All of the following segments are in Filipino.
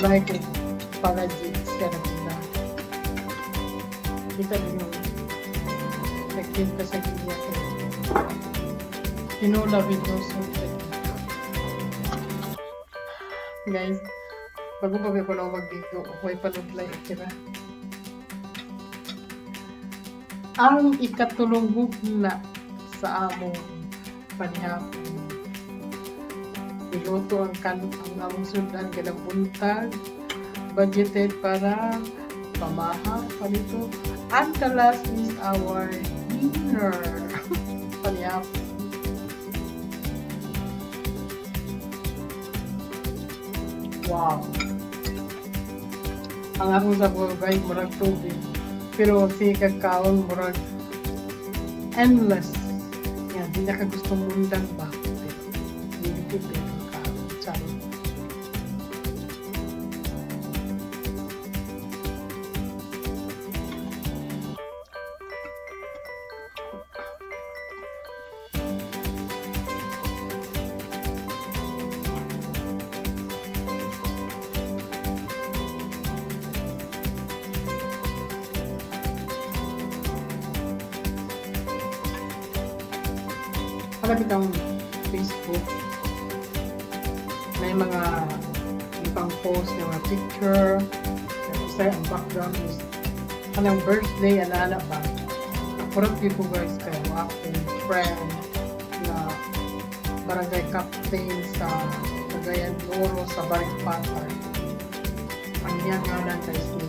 Wala ko para siya na pula. Kita din yung nagtinta sa kanya. Tinola with no salt. Guys, bago pa ko na mag-video, huwag panutlay kira. Ang ikatulong hugna sa among panihapon. Niluto ang among sudan ganang buntag, budgeted para pamahang palito. And the last is our dinner. Panihapon. Wow! Ang akong sabagay, murag tubig. Pero si kakaon, murag endless. Yan, hindi na ka gusto mundan ba? Hindi ko pero kaon. Charot. Pagkabit ang Facebook, may mga ibang post ng mga picture, sa ang background is kanang birthday, alala ba? Nakurap people guys kayo, akong friend na barangay captain sa Cagayan de Oro sa Barangay Patar. Ang niyang ngalan kay si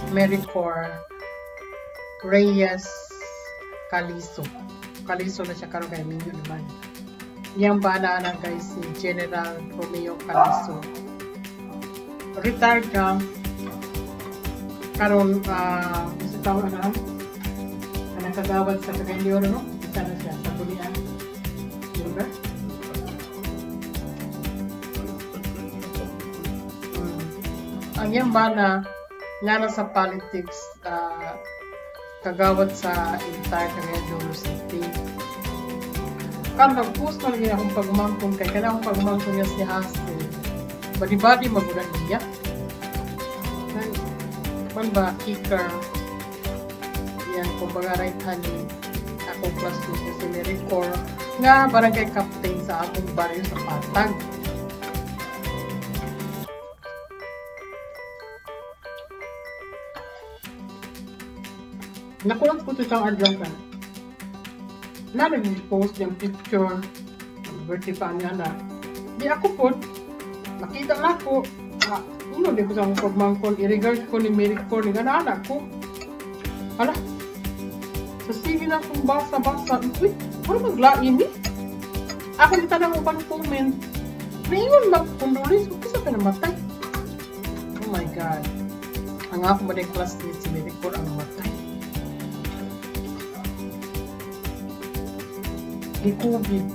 Maricor Reyes Calizo. Calizo na siya karon kay Minyo naman. Yang bana na guys si General Romeo Calizo. Retired ka karon isa taon na ang kagawad sa Cagayan de Oro, no? Isa na siya sa Bulian. Diba? Ang yang bana nga sa politics kagawad sa entire Cagayan de Oro City. Kan nag-post na niya akong pagmangkong kay kana akong pagmangkong niya si Hasti. Badi-badi magulan niya. Man ba kicker? Yan kung baga right hand ako plus 2 si Maricor nga barangay captain sa akong baryo sa Patag. Nakulang po ito siyang adlang ka. Na nag-post yung picture. Birthday pa niya na. Di ako po. Nakita na ako. Di ko siyang pagmangkon. I-regard ko ni Maricor ni anak ko. Hala. So sige na akong basa-basa. Uy, ano maglain ni? Ako nita na ubang comment. Ngayon magpundulis. Kasi ka namatay. Oh my God. Ang ako ba na classmate si Maricor ang namatay. Di COVID.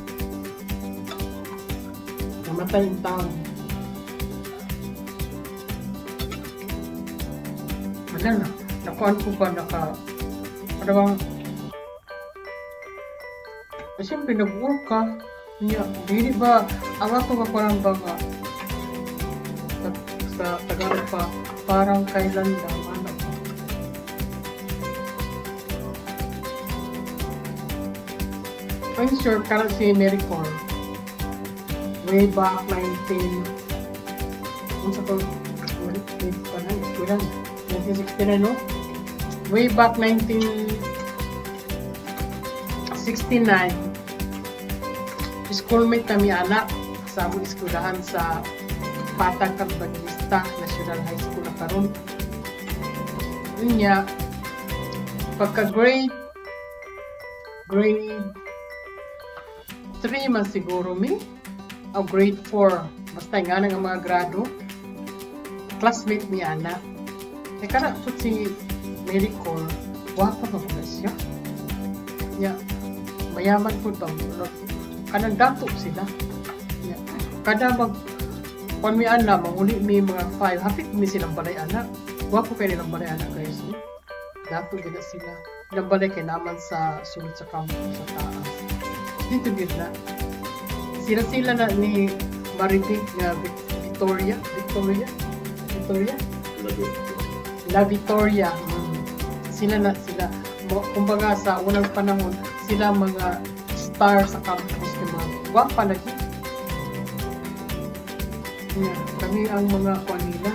Namatay yung tao. Wala na. Nakuhan ko ba ano bang siyempre nag-work ka. Hindi ba ang ato ka parang baga sa Tagalog pa parang kailan lang ano. I'm sure karang si Maricor way back 1969, no? Way back 1969 schoolmate kami anak sa among eskwelahan sa Patag Capitalista National High School na karon. Yun niya pagka grade 3 man siguro mi o grade 4 basta nga nga mga grado classmate mi ana e kana put si Maricor wapa pa pala siya ya mayaman po ba kanang dato sila ya kada mag mi ana manguli mi mga 5 hapit mi silang balay ana wapo kay nilang balay ana guys dato gina sila nilang balay kay naman sa sulod sa campus sa taas. Dito na. Sila na ni Maritig na Victoria. La Victoria. Sila. Kumbaga sa unang panahon, sila mga star sa campus ng mga gwapa lagi. Yeah, kami ang mga kanila.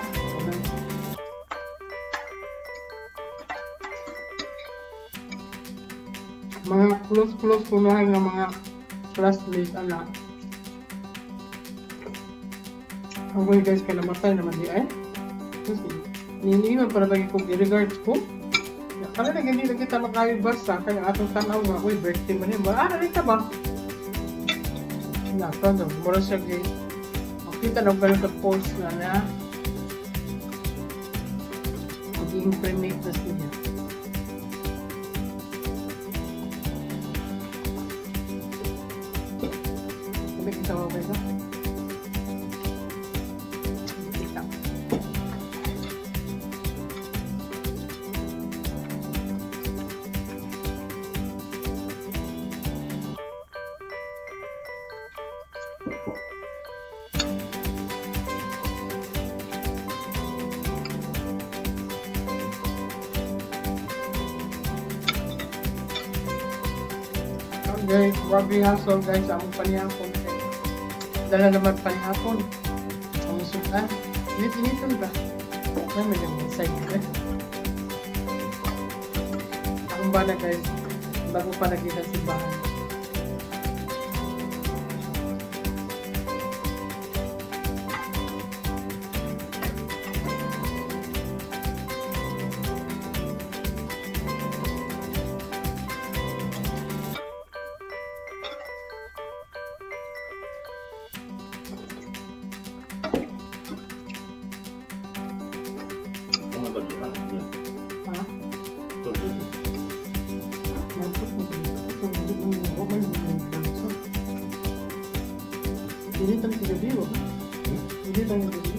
Mga close kunahan ng mga classmates, anak. Okay guys, kaya namatay naman di ay. Niniman para bagi kong i-regards ko. Kaya na hindi na kita makayo basta, kaya atong tanaw nga, uy, birthday mo niya. Rin ka ba? Nakon, mura siya guys. Makita na ba sa post na maging primate na siya. Sabi kita ba ba? Guys, grabe hustle guys, among panihapon. Dala naman panihapon. Ang sudan. Init-initon ba? Naman yung side guys. Akong bana guys, bago pa nakita si bahan. Hindi tayo sa gabi, o? Hindi tayo sa gabi.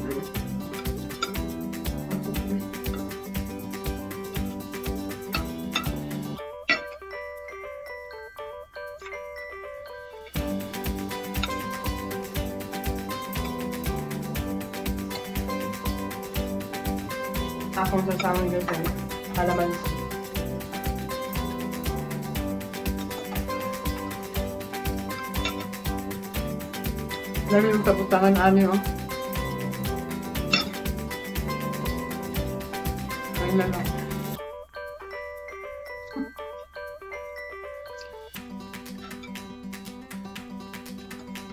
Akong sasawang gabi, kalamansi. Lalo yung tabutangan ani, oh. Ayun na lang.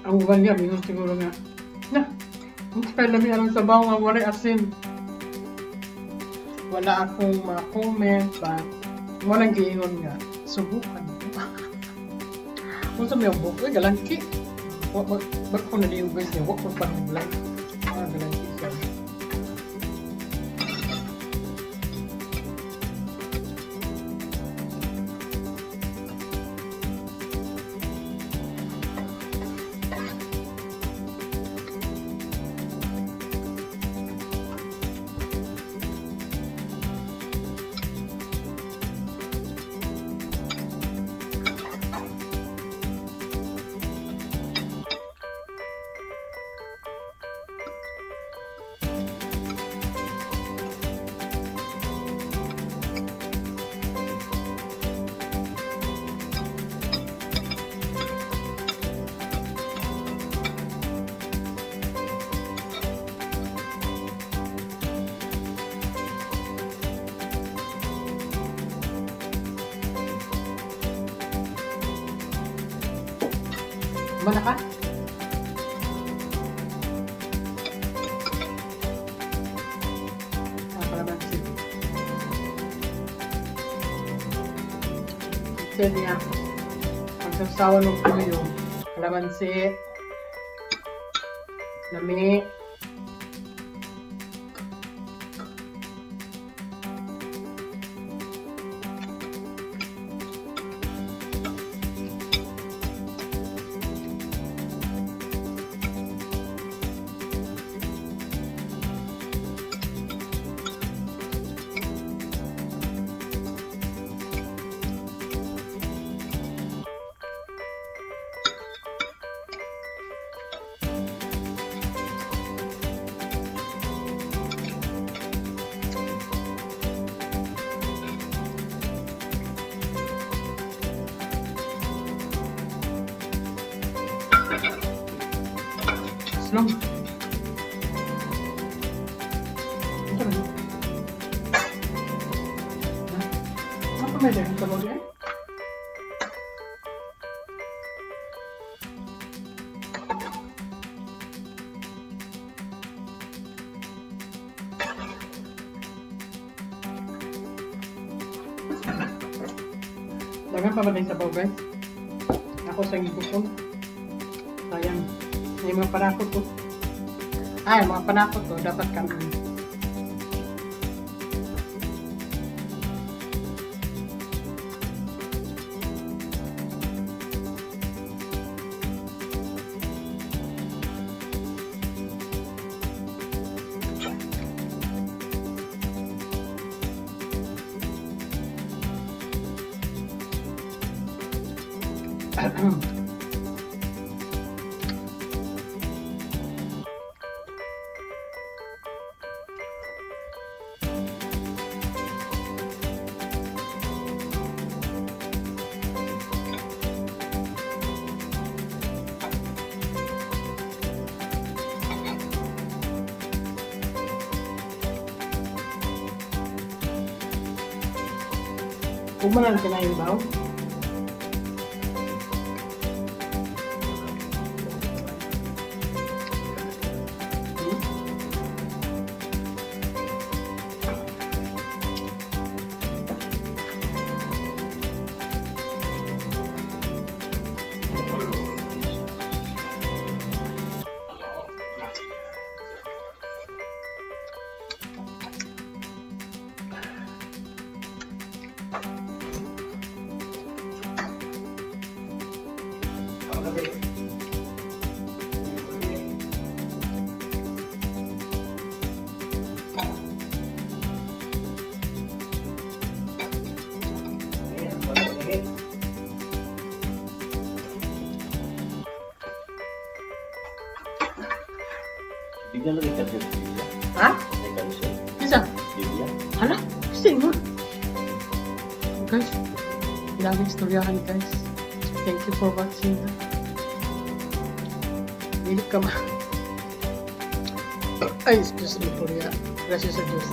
Ang uban niya, minun siguro nga. Hindi pa namin alam sa baho nga wala asin. Wala akong ma-comment, but walang giingon nga. Subukan. Kung sa may buk, galangki. Ba't ko na yung guys niya, wak ko parang blank. Galangki siya. Mana ka? Kalamansi. Ito niya. Pagsasawa ng puyo. Kalamansi. Lami. Long. Ito na. Apa meron ang sabog yan? Dagan pa ba tayo sabaw, guys? Ako sa ngipon. Sayang. May mga panakot ko. Ay, mga panakot ko. Dapat kami. Kung manang kinain ba? Bigyan lang ikat yung Biblia. Ha? Ikat siya. Isa? Biblia. Hala? Gusto mo? Guys, laging istoryahan, guys. Thank you for watching. Hindi ka ma... Ay, excuse me po rin. Gracias sa Diyos.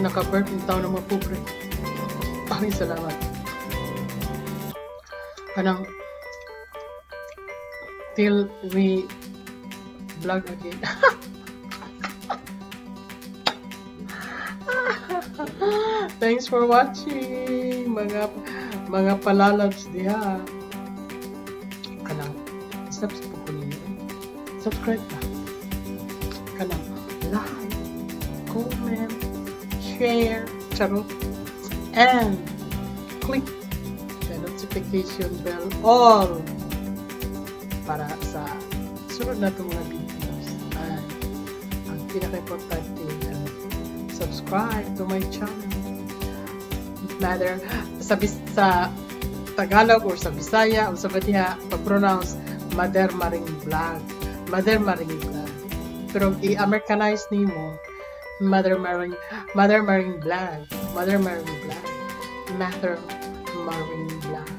Naka-birthday taon ng mga pobre. Maraming salamat. Kanang till we vlog again. Thanks for watching mga palalabs diha. Kanang subscribe po ninyo. Subscribe na. Kanang like, comment, share, charot, and click the notification bell all para sa sunod na itong mga videos. Ay, ang pinaka-importante na subscribe to my channel. Sa Tagalog or sa Bisaya o sa Badiha, pag-pronounce MADERMARING vlog. MADERMARING vlog. Pero i-Americanize nimo MADERMARING vlog. MADERMARING vlog. MADERMARING vlog.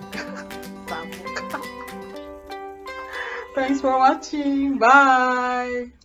Thanks for watching. Bye!